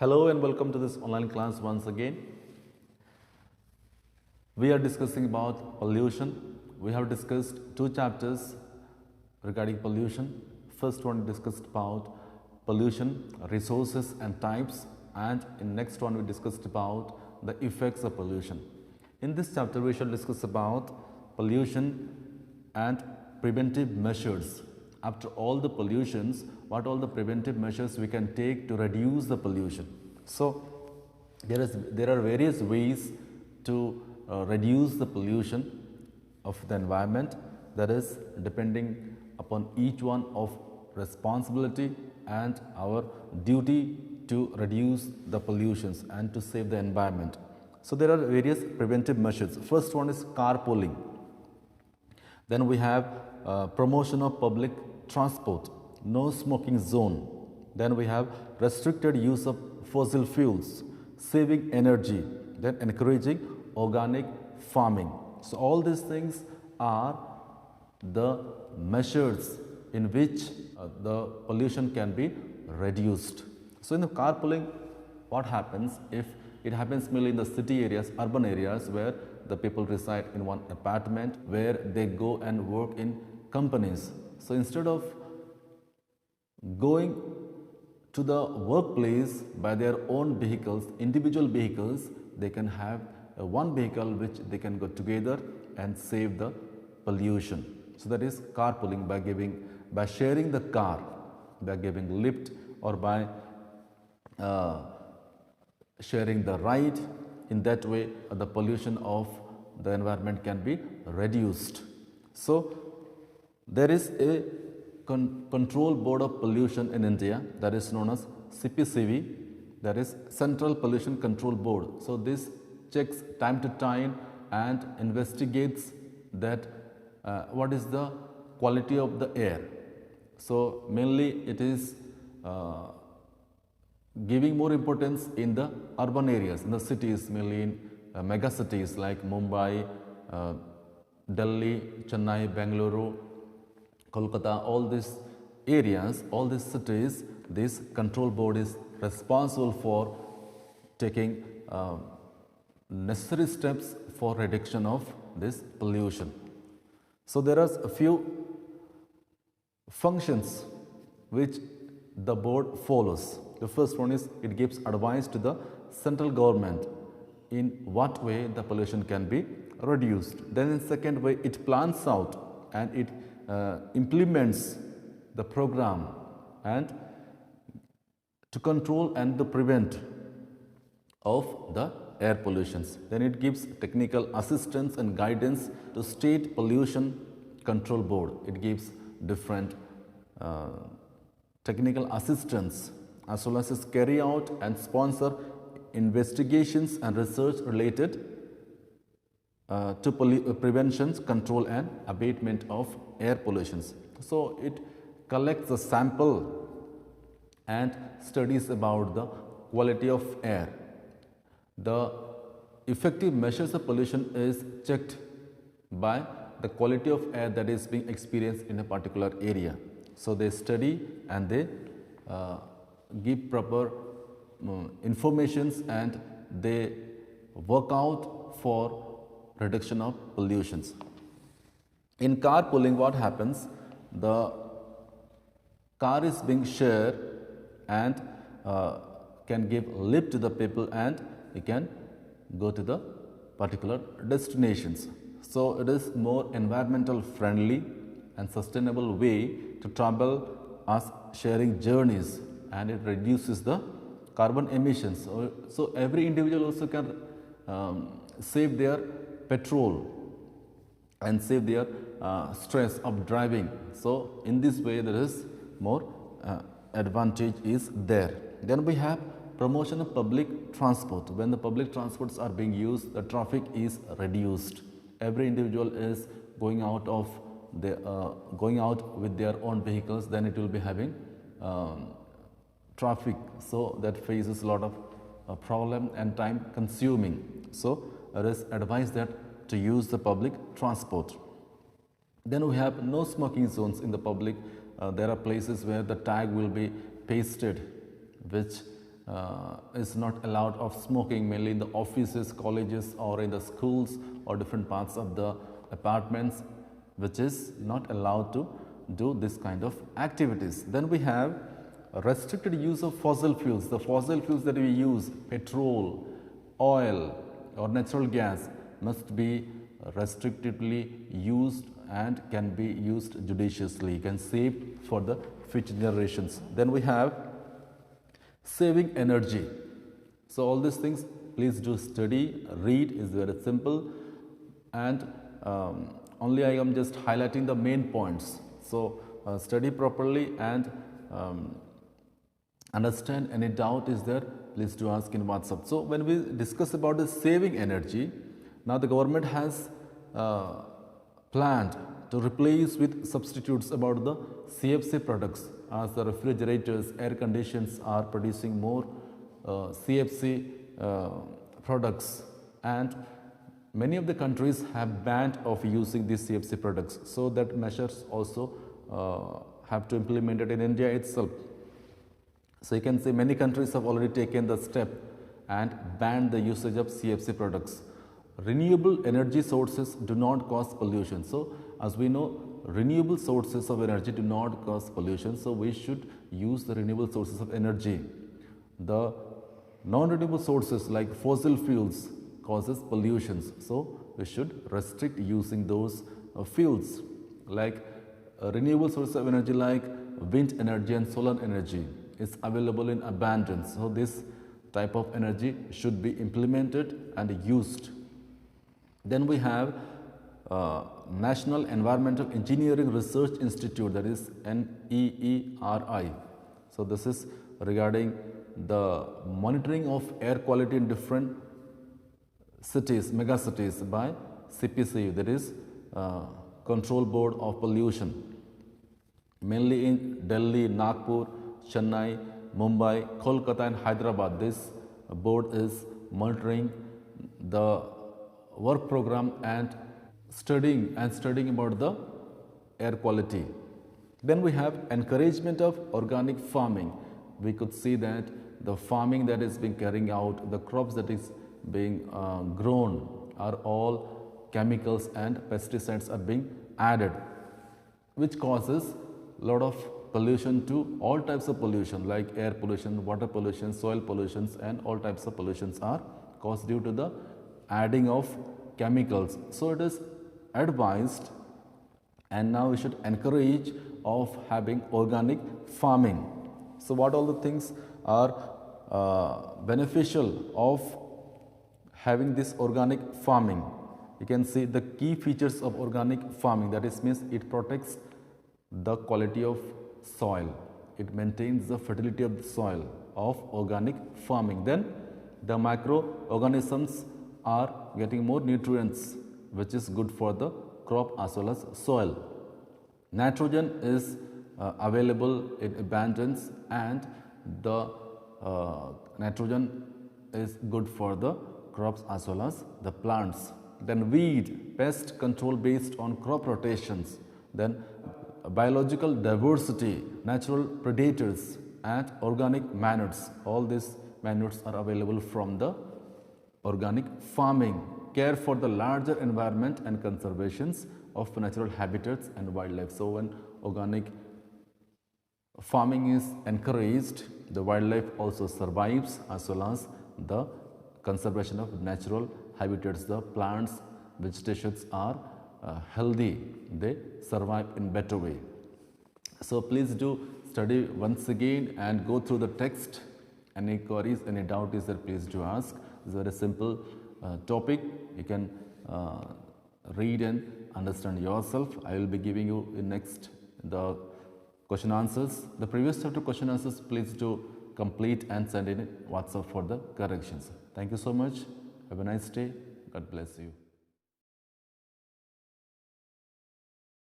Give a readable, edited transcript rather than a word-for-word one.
Hello and welcome to this online class once again. We are discussing about pollution. We have discussed two chapters regarding pollution. First one discussed about pollution, resources and types, and in next one we discussed about the effects of pollution. In this chapter we shall discuss about pollution and preventive measures. After all the pollutions, what all the preventive measures we can take to reduce the pollution. So there are various ways to reduce the pollution of the environment, that is depending upon each one of responsibility and our duty to reduce the pollutions and to save the environment. So there are various preventive measures. First one is carpooling. Then we have promotion of public transport, no smoking zone. Then we have restricted use of fossil fuels, saving energy, then encouraging organic farming. So all these things are the measures in which the pollution can be reduced. So in the carpooling, what happens if it happens mainly in the city areas, urban areas where the people reside in one apartment, where they go and work in companies. So instead of going to the workplace by their own vehicles, individual vehicles, they can have one vehicle which they can go together and save the pollution. So that is carpooling, by sharing the car, by giving lift, or by sharing the ride. In that way the pollution of the environment can be reduced. So there is a control board of pollution in India, that is known as CPCB, that is Central Pollution Control Board. So this checks time to time and investigates that what is the quality of the air. So mainly it is giving more importance in the urban areas, in the cities, mainly in mega cities like Mumbai, Delhi, Chennai, Bengaluru, Kolkata, all these areas, all these cities, this control board is responsible for taking necessary steps for reduction of this pollution. So there are a few functions which the board follows. The first one is it gives advice to the central government in what way the pollution can be reduced. Then in second way it plans out and it implements the program and to control and to prevent of the air pollutions. Then it gives technical assistance and guidance to State Pollution Control Board. It gives different technical assistance as well as carry out and sponsor investigations and research related to prevention, control and abatement of air pollutions. So it collects a sample and studies about the quality of air. The effective measures of pollution is checked by the quality of air that is being experienced in a particular area. So they study and they give proper informations and they work out for reduction of pollutions. In carpooling, what happens? The car is being shared and can give lift to the people and you can go to the particular destinations. So it is more environmental friendly and sustainable way to travel as sharing journeys, and it reduces the carbon emissions. So every individual also can save their petrol and save their stress of driving. So in this way there is more advantage is there. Then we have promotion of public transport. When the public transports are being used, the traffic is reduced. Every individual is going out with their own vehicles, then it will be having traffic. So that faces a lot of problem and time consuming. So it is advised that to use the public transport. Then we have no smoking zones in the public. There are places where the tag will be pasted which is not allowed of smoking, mainly in the offices, colleges, or in the schools or different parts of the apartments, which is not allowed to do this kind of activities. Then we have restricted use of fossil fuels. The fossil fuels that we use, petrol, oil or natural gas, must be restrictively used and can be used judiciously, can save for the future generations. Then we have saving energy. So all these things please do study, read, is very simple, and only I am just highlighting the main points. So study properly and understand. Any doubt is there, please do ask in WhatsApp. So when we discuss about the saving energy, now the government has planned to replace with substitutes about the CFC products, as the refrigerators, air conditions are producing more CFC products, and many of the countries have banned of using these CFC products. So that measures also have to implement it in India itself. So you can see many countries have already taken the step and banned the usage of CFC products. Renewable energy sources do not cause pollution. So as we know, renewable sources of energy do not cause pollution. So we should use the renewable sources of energy. The non-renewable sources like fossil fuels causes pollutions. So we should restrict using those fuels. Like renewable sources of energy like wind energy and solar energy is available in abundance. So this type of energy should be implemented and used. Then we have National Environmental Engineering Research Institute, that is NEERI. So this is regarding the monitoring of air quality in different cities, mega cities by CPCU, that is Control Board of Pollution, mainly in Delhi, Nagpur, Chennai, Mumbai, Kolkata and Hyderabad. This board is monitoring the work program and studying about the air quality. Then we have encouragement of organic farming. We could see that the farming that is being carried out, the crops that is being grown are all chemicals and pesticides are being added, which causes a lot of pollution to all types of pollution like air pollution, water pollution, soil pollutions, and all types of pollutions are caused due to the adding of chemicals. So it is advised, and now we should encourage of having organic farming. So what all the things are beneficial of having this organic farming? You can see the key features of organic farming, that is means it protects the quality of soil, it maintains the fertility of the soil of organic farming. Then the microorganisms are getting more nutrients, which is good for the crop as well as soil. Nitrogen is available in abundance, and the nitrogen is good for the crops as well as the plants. Then weed, pest control based on crop rotations. Then biological diversity, natural predators and organic manures. All these manures are available from the organic farming. Care for the larger environment and conservations of natural habitats and wildlife. So when organic farming is encouraged, the wildlife also survives as well as the conservation of natural habitats. The plants, vegetations are healthy, they survive in better way. So please do study once again and go through the text. Any queries, any doubt is there, please do ask. It's a very simple topic. You can read and understand yourself. I will be giving you in next the question answers. The previous chapter question answers, please do complete and send in WhatsApp for the corrections. Thank you so much. Have a nice day. God bless you.